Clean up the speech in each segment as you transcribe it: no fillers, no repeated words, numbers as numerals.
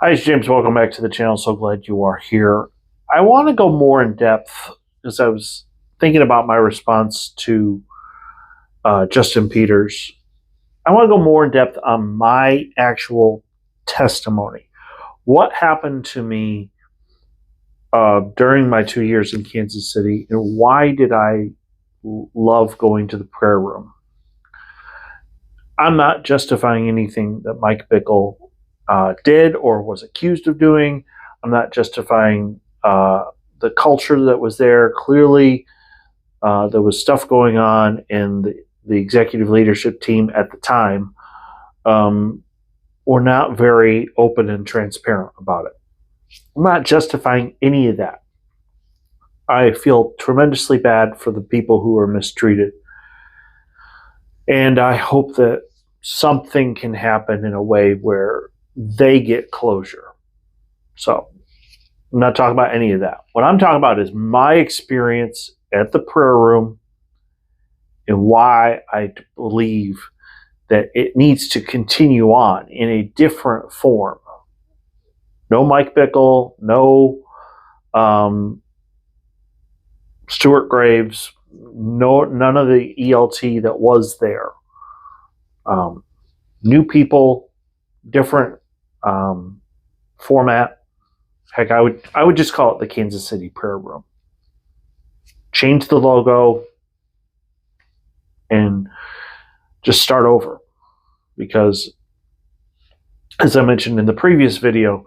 Hi, it's James. Welcome back to the channel. So glad you are here. I want to go more in depth as I was thinking about my response to Justin Peters. I want to go more in depth on my actual testimony. What happened to me during my 2 years in Kansas City, and why did I love going to the prayer room? I'm not justifying anything that Mike Bickle did or was accused of doing. I'm not justifying the culture that was there. Clearly, there was stuff going on, and the executive leadership team at the time were not very open and transparent about it. I'm not justifying any of that. I feel tremendously bad for the people who were mistreated. And I hope that something can happen in a way where they get closure. So I'm not talking about any of that. What I'm talking about is my experience at the prayer room and why I believe that it needs to continue on in a different form. No Mike Bickle, no Stuart Graves, none of the ELT that was there. New people, different format. Heck, I would just call it the Kansas City Prayer Room. Change the logo and just start over. Because, as I mentioned in the previous video,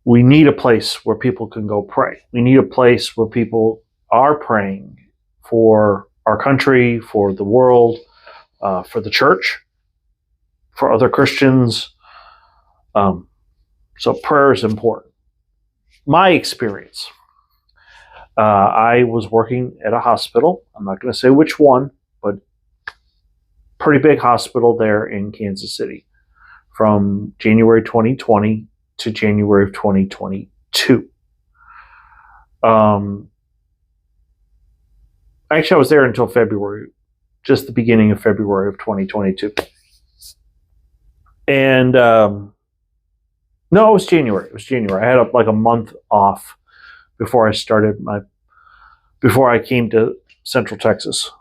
we need a place where people can go pray. We need a place where people are praying for our country, for the world, for the church, for other Christians. So prayer is important. My experience, I was working at a hospital. I'm not going to say which one, but pretty big hospital there in Kansas City from January 2020 to January of 2022. Actually, I was there until February, just the beginning of February of 2022. And no, it was January. It was January. I had like a month off before I came to Central Texas.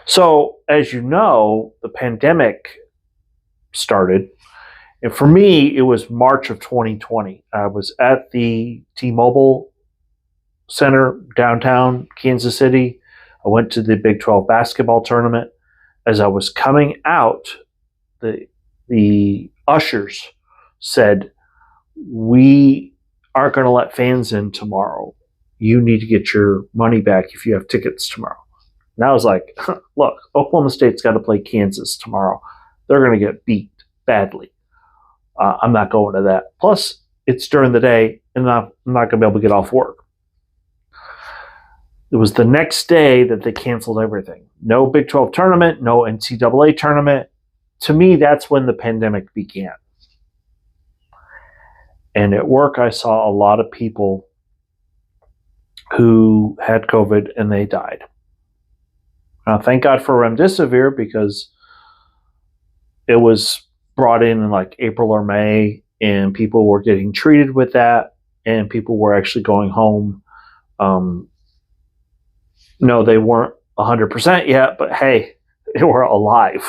So, as you know, the pandemic started. And for me, it was March of 2020. I was at the T-Mobile Center downtown Kansas City. I went to the Big 12 basketball tournament. As I was coming out, the ushers said, "We aren't going to let fans in tomorrow. You need to get your money back if you have tickets tomorrow." And I was like, look, Oklahoma State's got to play Kansas tomorrow. They're going to get beat badly. I'm not going to that. Plus, it's during the day, and I'm not going to be able to get off work. It was the next day that they canceled everything. No Big 12 tournament, no NCAA tournament. To me, that's when the pandemic began. And at work, I saw a lot of people who had COVID and they died. Now, thank God for remdesivir, because it was brought in like April or May, and people were getting treated with that, and people were actually going home. No, they weren't 100% yet, but hey, they were alive.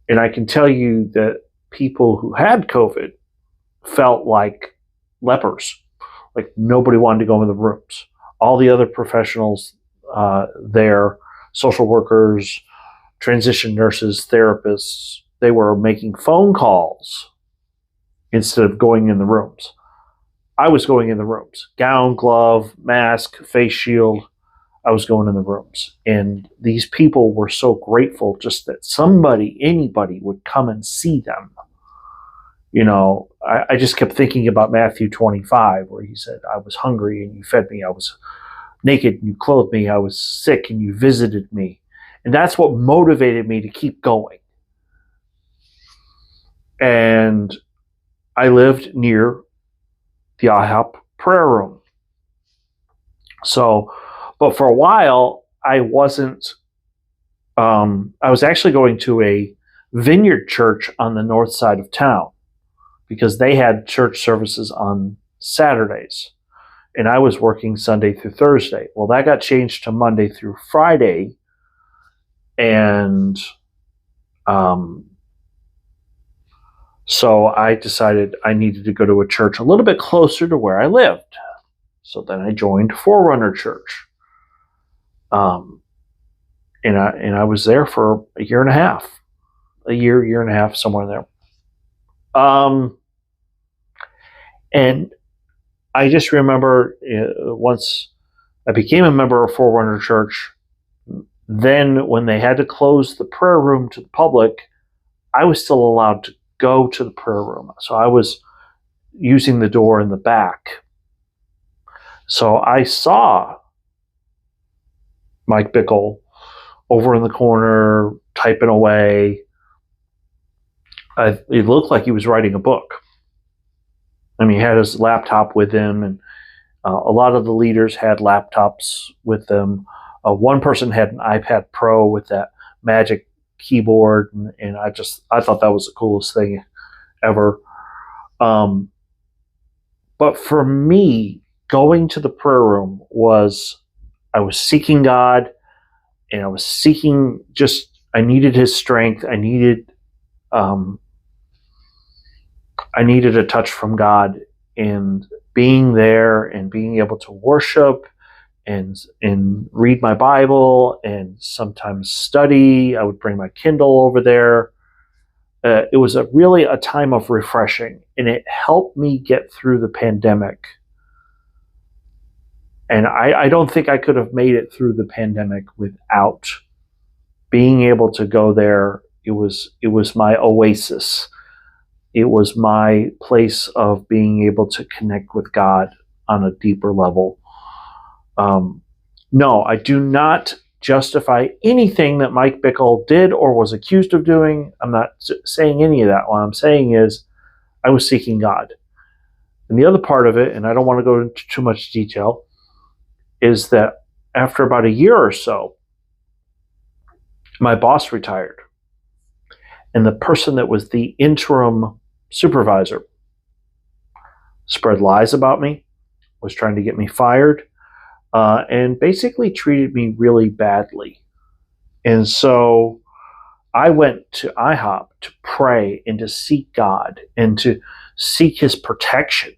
And I can tell you that people who had COVID felt like lepers. Like nobody wanted to go in the rooms. All the other professionals there, social workers, transition nurses, therapists, they were making phone calls instead of going in the rooms. I was going in the rooms. Gown, glove, mask, face shield. I was going in the rooms. And these people were so grateful just that anybody would come and see them. You know, I just kept thinking about Matthew 25, where he said, "I was hungry and you fed me. I was naked and you clothed me. I was sick and you visited me." And that's what motivated me to keep going. And I lived near the IHOP prayer room. So, but for a while, I wasn't, I was actually going to a Vineyard Church on the north side of town because they had church services on Saturdays. And I was working Sunday through Thursday. Well, that got changed to Monday through Friday. And so I decided I needed to go to a church a little bit closer to where I lived. So then I joined Forerunner Church. And I was there for a year and a half. Year and a half, somewhere in there. And I just remember once I became a member of Forerunner Church, then when they had to close the prayer room to the public, I was still allowed to go to the prayer room. So I was using the door in the back. So I saw Mike Bickle over in the corner typing away. It looked like he was writing a book. I mean, he had his laptop with him, and a lot of the leaders had laptops with them. One person had an iPad Pro with that magic keyboard, and I thought that was the coolest thing ever. But for me, going to the prayer room I was seeking God, and I was seeking I needed His strength. I needed a touch from God, and being there and being able to worship and read my Bible and sometimes study. I would bring my Kindle over there. It was really a time of refreshing, and it helped me get through the pandemic. And I don't think I could have made it through the pandemic without being able to go there. It was my oasis. It was my place of being able to connect with God on a deeper level. No, I do not justify anything that Mike Bickle did or was accused of doing. I'm not saying any of that. What I'm saying is I was seeking God. And the other part of it, and I don't want to go into too much detail, is that after about a year or so, my boss retired. And the person that was the interim supervisor spread lies about me, was trying to get me fired, and basically treated me really badly. And so I went to IHOP to pray and to seek God and to seek His protection.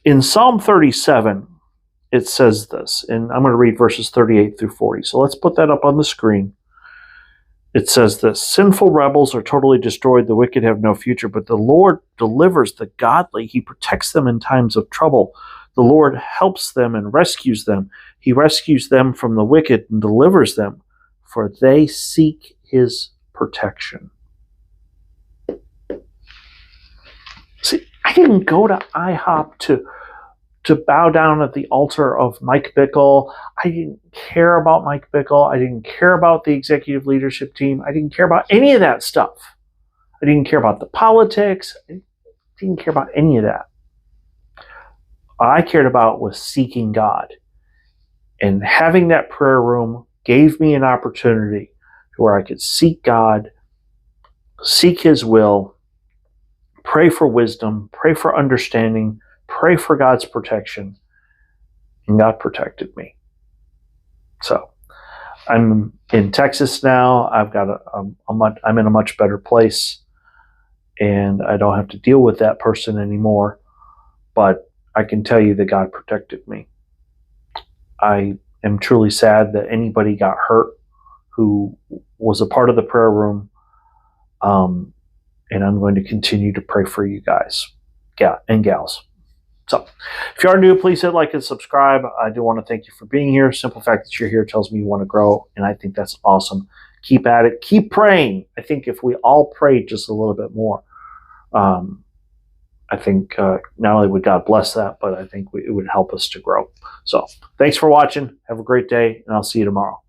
In Psalm 37, it says this, and I'm going to read verses 38 through 40. So let's put that up on the screen. It says this: sinful rebels are totally destroyed, the wicked have no future, but the Lord delivers the godly. He protects them in times of trouble. The Lord helps them and rescues them. He rescues them from the wicked and delivers them, for they seek His protection. See, I didn't go to IHOP to bow down at the altar of Mike Bickle. I didn't care about Mike Bickle. I didn't care about the executive leadership team. I didn't care about any of that stuff. I didn't care about the politics. I didn't care about any of that. All I cared about was seeking God. And having that prayer room gave me an opportunity where I could seek God, seek His will, pray for wisdom, pray for understanding, pray for God's protection, and God protected me. So I'm in Texas now. I've got I'm in a much better place, and I don't have to deal with that person anymore. But I can tell you that God protected me. I am truly sad that anybody got hurt who was a part of the prayer room, and I'm going to continue to pray for you guys and gals. So if you are new, please hit like and subscribe. I do want to thank you for being here. Simple fact that you're here tells me you want to grow, and I think that's awesome. Keep at it. Keep praying. I think if we all prayed just a little bit more, I think not only would God bless that, but I think it would help us to grow. So thanks for watching. Have a great day, and I'll see you tomorrow.